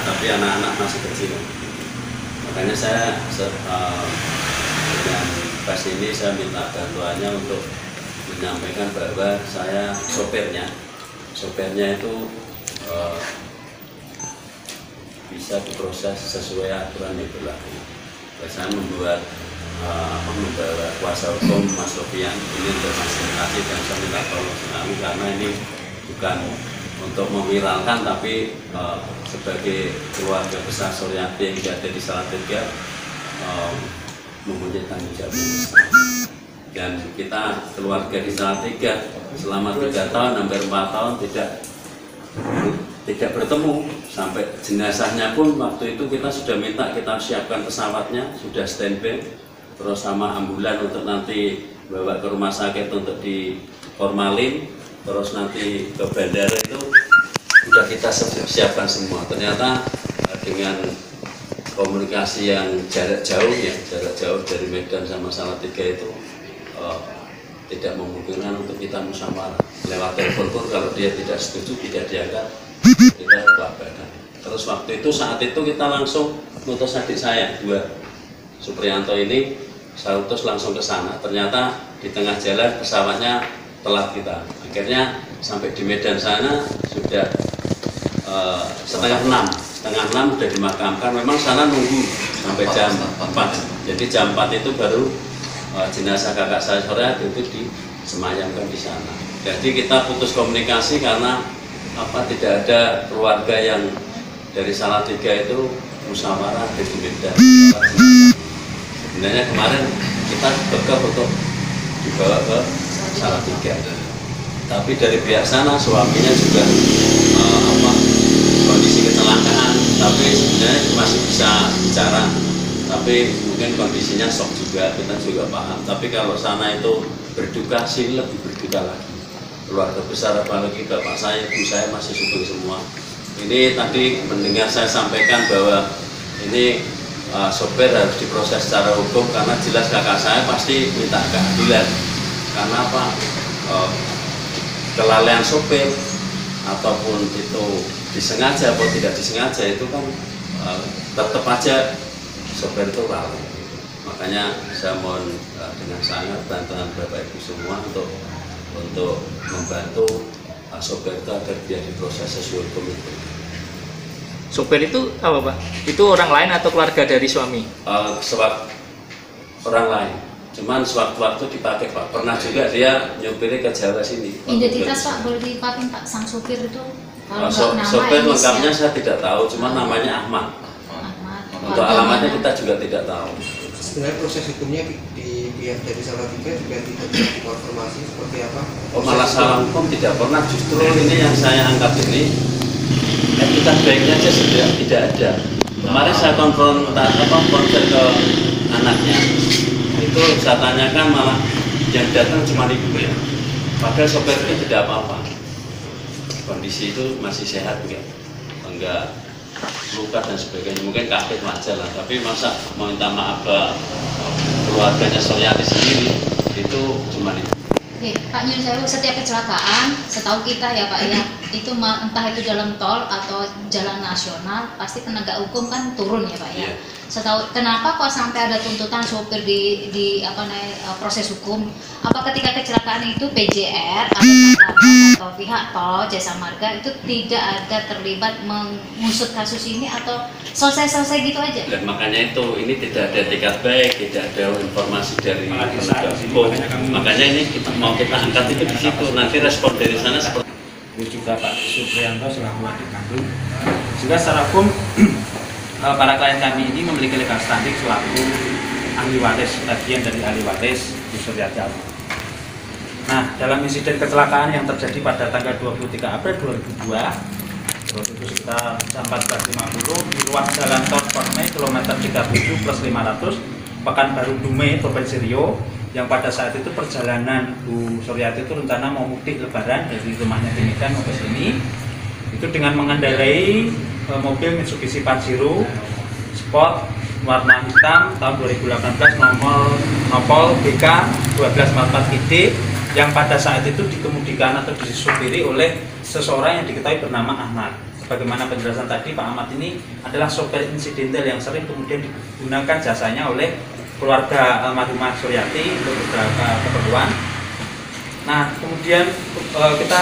tapi anak-anak masih kecil. Makanya saya dengan pas ini saya minta bantuannya untuk menyampaikan bahwa saya sopirnya itu bisa diproses sesuai aturan yang berlaku. Saya membawa kuasa hukum Mas Sofian ini untuk fasilitasi, dan saya minta tolong sekali karena ini bukan untuk meviralkan, tapi sebagai keluarga besar Suryati yang ada di Salatiga mempunyai tanggung jawab yang besar. Dan kita keluarga di Salatiga selama 3 tahun hampir 4 tahun tidak bertemu, sampai jenazahnya pun waktu itu kita sudah minta, kita siapkan pesawatnya sudah standby, terus sama ambulan untuk nanti bawa ke rumah sakit untuk diformalin, terus nanti ke bandara itu sudah kita siapkan semua. Ternyata dengan komunikasi yang jarak jauh dari Medan sama Salatiga itu tidak memungkinkan untuk kita musyawarah lewat telepon pun. Kalau dia tidak setuju, tidak diangkat, kita kelabakan. Terus waktu itu saat itu kita langsung ngutus adik saya 2 Supriyanto ini, saya utus langsung ke sana. Ternyata di tengah jalan pesawatnya telat kita. Akhirnya sampai di Medan sana sudah setengah 6 sudah dimakamkan. Memang sana nunggu sampai jam 4. Jadi jam 4 itu baru jenazah kakak saya Suryati itu disemayamkan di sana. Jadi kita putus komunikasi karena tidak ada keluarga yang dari Salatiga itu musyawarah di Medan. Sebenarnya kemarin kita bekal untuk dibawa ke Salatiga, tapi dari pihak sana suaminya juga kondisi kecelakaan, tapi sebenarnya masih bisa bicara, tapi mungkin kondisinya shock juga, kita juga paham. Tapi kalau sana itu berduka, sini lebih berduka lagi. Keluarga besar, apalagi bapak saya, ibu saya masih syukur semua. Ini tadi mendengar saya sampaikan bahwa ini sopir harus diproses secara hukum, karena jelas kakak saya pasti minta keadilan. Karena apa? Kelalaian sopir ataupun itu disengaja atau tidak disengaja itu kan tetap aja sopir itu lalai. Makanya saya mohon dengan sangat bantuan Bapak Ibu semua untuk membantu sopir itu agar dia diproses sesuai hukum itu. Sopir itu apa Pak? Itu orang lain atau keluarga dari suami? Orang lain. Cuman sewaktu-waktu dipakai Pak. Pernah juga dia nyopirnya ke Jawa sini. Identitas Pak boleh dipakai Pak, sang sopir itu? Sopir lengkapnya saya tidak tahu, cuman namanya Ahmad. Untuk alamatnya kita juga tidak tahu. Sebenarnya proses hukumnya di pihak dari Salatiga juga tidak dikonfirmasi seperti apa? Malah salah hukum tidak pernah, justru ini yang saya angkat ini kita baiknya aja sudah tidak ada. Kemarin saya konfirmasi ke anaknya, itu saya tanyakan malah yang datang cuma ibu ya, padahal sopirnya tidak apa-apa, kondisi itu masih sehat enggak luka dan sebagainya, mungkin kaget wajar lah. Tapi masa mau minta maaf ke keluarganya Suryati sendiri itu cuma itu. Oke, Pak Nyun Sewu, setiap kecelakaan setahu kita ya Pak ya, itu entah itu jalan tol atau jalan nasional, pasti penegak hukum kan turun ya Pak ya. Setahu, kenapa kok sampai ada tuntutan sopir di proses hukum? Apa ketika kecelakaan itu PJR atau pihak tol Jasa Marga itu tidak ada terlibat mengusut kasus ini, atau selesai gitu aja? Dan makanya itu ini tidak ada etikat baik, tidak ada informasi dari penegak hukum. Makanya ini kita angkat itu di situ. Nanti respon dari sana seperti itu juga Pak Supriyanto selaku adik kandung. Juga secara hukum para klien kami ini memiliki legal standing selaku ahli waris, bagian dari ahli waris di Suryati Almarhum. Nah, dalam insiden kecelakaan yang terjadi pada tanggal 23 April 2002, terus itu sekitar jam 14.50 di ruas jalan tol Kormai kilometer 37 plus 500 Pekanbaru Dumai, Provinsi Riau, yang pada saat itu perjalanan Bu Suryati itu rencana mau mudik lebaran dari rumahnya di Medan mau ke sini, itu dengan mengendarai mobil Mitsubishi Pajero Sport warna hitam tahun 2018 nomor Nopol BK 1244 ID yang pada saat itu dikemudikan atau disupiri oleh seseorang yang diketahui bernama Ahmad. sebagaimana penjelasan tadi, Pak Ahmad ini adalah sopir insidental yang sering kemudian digunakan jasanya oleh keluarga almarhumah Suryati untuk beberapa keperluan. Nah, kemudian kita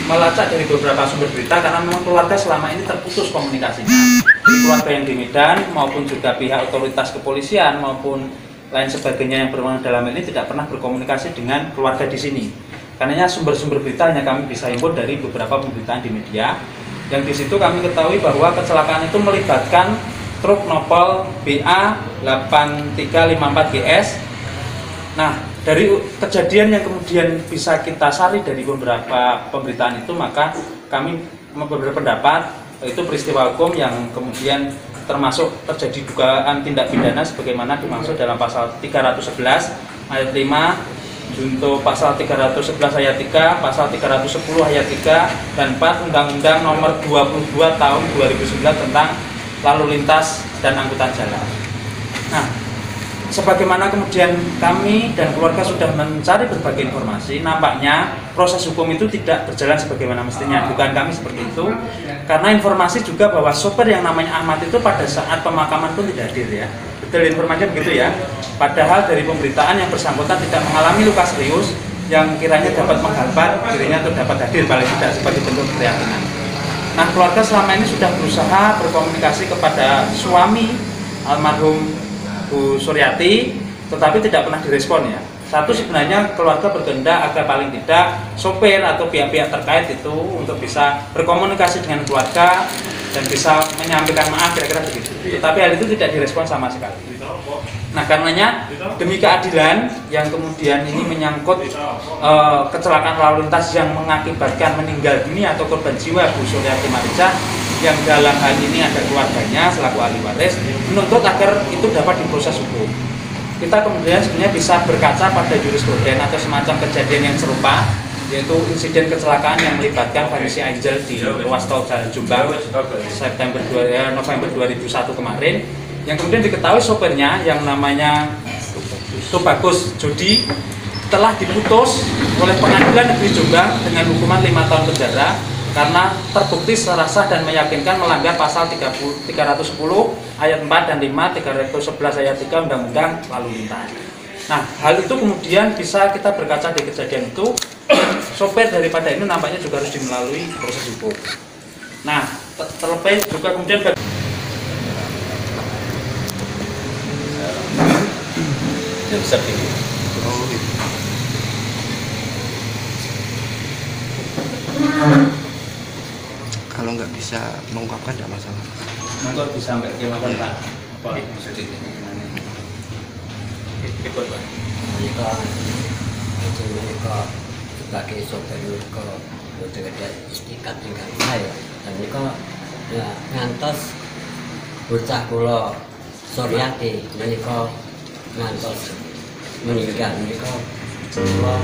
melacak dari beberapa sumber berita karena memang keluarga selama ini terputus komunikasinya. Jadi keluarga yang di Medan maupun juga pihak otoritas kepolisian maupun lain sebagainya yang berwenang dalam ini tidak pernah berkomunikasi dengan keluarga di sini. Karenanya sumber-sumber berita hanya kami bisa himpun dari beberapa pemberitaan di media. Yang di situ kami ketahui bahwa kecelakaan itu melibatkan truk Nopal BA 8354 GS. Nah, dari kejadian yang kemudian bisa kita sari dari beberapa pemberitaan itu, maka kami berpendapat itu peristiwa hukum yang kemudian termasuk terjadi dugaan tindak pidana sebagaimana dimaksud dalam pasal 311 ayat 5 junto pasal 311 ayat 3, pasal 310 ayat 3 dan 4 Undang-Undang Nomor 22 Tahun 2009 tentang lalu lintas dan angkutan jalan. Nah, sebagaimana kemudian kami dan keluarga sudah mencari berbagai informasi, nampaknya proses hukum itu tidak berjalan sebagaimana mestinya. Bukan kami seperti itu, karena informasi juga bahwa sopir yang namanya Ahmad itu pada saat pemakaman pun tidak hadir ya. Betul informasinya begitu ya. Padahal dari pemberitaan yang bersangkutan tidak mengalami luka serius yang kiranya dapat menghambat dirinya untuk dapat hadir paling tidak sebagai bentuk keprihatinan. Nah, keluarga selama ini sudah berusaha berkomunikasi kepada suami almarhum Bu Suryati, tetapi tidak pernah direspon ya. Satu, sebenarnya keluarga berkehendak agar paling tidak sopir atau pihak-pihak terkait itu untuk bisa berkomunikasi dengan keluarga dan bisa menyampaikan maaf, kira-kira begitu. Tetapi hal itu tidak direspon sama sekali. Nah, karenanya demi keadilan yang kemudian ini menyangkut kecelakaan lalu lintas yang mengakibatkan meninggal dunia atau korban jiwa Bu Suryati Mariza, yang dalam hal ini ada keluarganya selaku ahli waris, menuntut agar itu dapat diproses hukum. Kita kemudian sebenarnya bisa berkaca pada jurisprudensi atau semacam kejadian yang serupa, yaitu insiden kecelakaan yang melibatkan Vanessa Angel di ruas tol Jalan Jombang November 2001 kemarin, yang kemudian diketahui sopirnya yang namanya Tubagus Jody telah diputus oleh Pengadilan Negeri Jombang dengan hukuman 5 tahun penjara karena terbukti secara sah dan meyakinkan melanggar pasal 310 ayat 4 dan 5, 311 ayat 3 Undang-Undang Lalu Lintas. Nah, hal itu kemudian bisa kita berkaca di kejadian itu, sopir daripada ini nampaknya juga harus dimelalui proses hukum. Nah, terlebih juga kemudian kalau nggak bisa mengungkapkan tidak masalah. monggo disampaikan gimana Pak? Pak, ikut Pak. Mereka sebagai sopir mereka sudah ada istikat dengan saya dan mereka ya, ngantos bocah kula Suryati mereka ngantos meninggal mereka kula